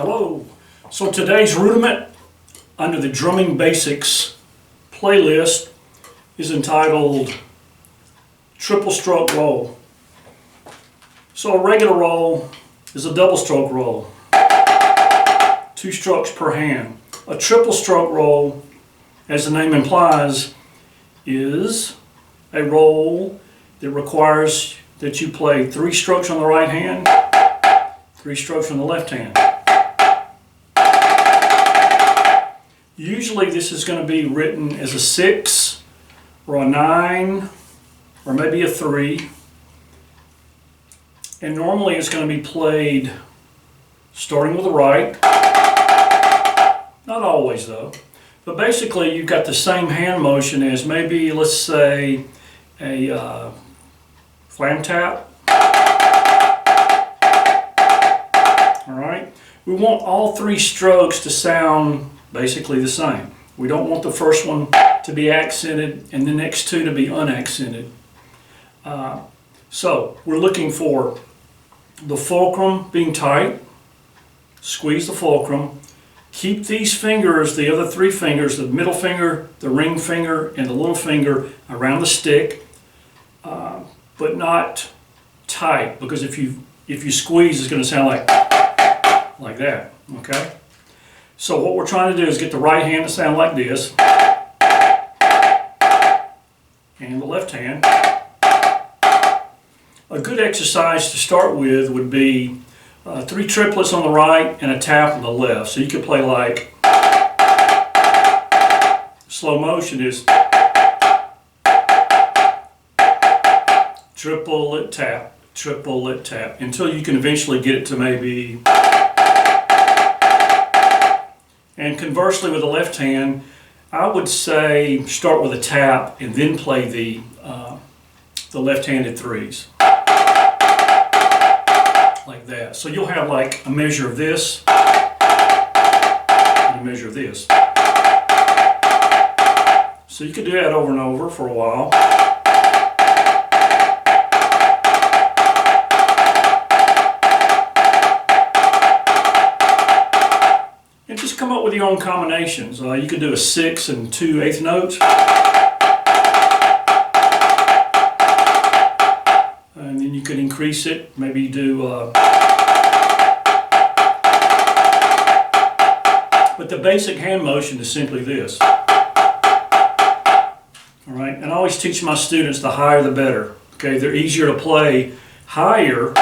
Hello. So today's rudiment under the Drumming Basics playlist is entitled Triple Stroke Roll. So a regular roll is a double stroke roll, 2 strokes per hand. A triple stroke roll, as the name implies, is a roll that requires that you play 3 strokes on the right hand, 3 strokes on the left hand. Usually this is going to be written as a 6 or a 9 or maybe a 3. And normally it's going to be played starting with the right. Not always though. But basically you've got the same hand motion as maybe, let's say, a flam tap. Alright? We want all 3 strokes to sound basically the same. We don't want the first one to be accented and the next 2 to be unaccented. So we're looking for the fulcrum being tight. Squeeze the fulcrum. Keep these fingers, the other 3 fingers, the middle finger, the ring finger, and the little finger around the stick, but not tight, because if you squeeze, it's going to sound like that. Okay. So what we're trying to do is get the right hand to sound like this, and the left hand. A good exercise to start with would be 3 triplets on the right and a tap on the left. So you could play like, slow motion is triplet tap, until you can eventually get it to maybe. And conversely with the left hand, I would say start with a tap and then play the left-handed 3s. Like that. So you'll have like a measure of this and a measure of this. So you could do that over and over for a while. And just come up with your own combinations. You could do a 6 and 2 eighth notes. And then you could increase it. Maybe you do. But the basic hand motion is simply this. All right, and I always teach my students the higher the better. Okay, they're easier to play higher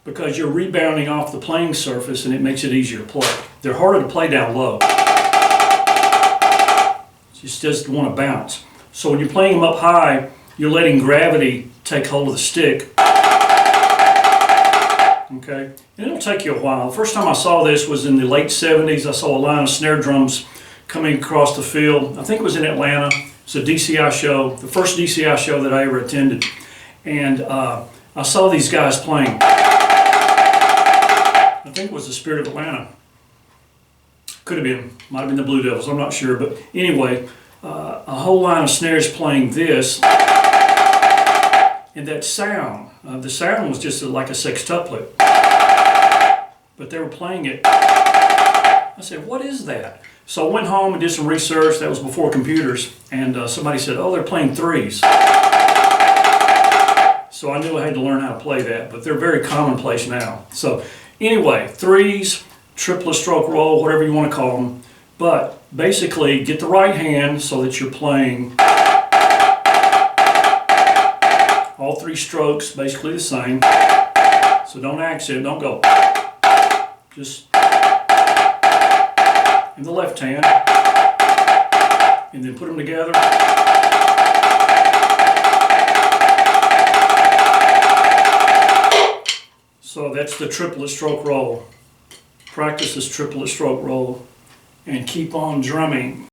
because you're rebounding off the playing surface and it makes it easier to play. They're harder to play down low. You just want to bounce. So when you're playing them up high, you're letting gravity take hold of the stick. Okay, and it'll take you a while. The first time I saw this was in the late 70s. I saw a line of snare drums coming across the field. I think it was in Atlanta. It's a DCI show, the first DCI show that I ever attended. And I saw these guys playing. I think it was the Spirit of Atlanta. Could have been, might have been the Blue Devils, I'm not sure. But anyway, a whole line of snares playing this. And that sound, the sound was just like a sextuplet. But they were playing it. I said, what is that? So I went home and did some research. That was before computers. And somebody said, oh, they're playing 3s. So I knew I had to learn how to play that. But they're very commonplace now. So anyway, 3s, triplet stroke roll, whatever you want to call them. But basically, get the right hand so that you're playing all 3 strokes, basically the same. So don't accent, don't go. Just in the left hand. And then put them together. So that's the triplet stroke roll. Practice this triplet stroke roll and keep on drumming.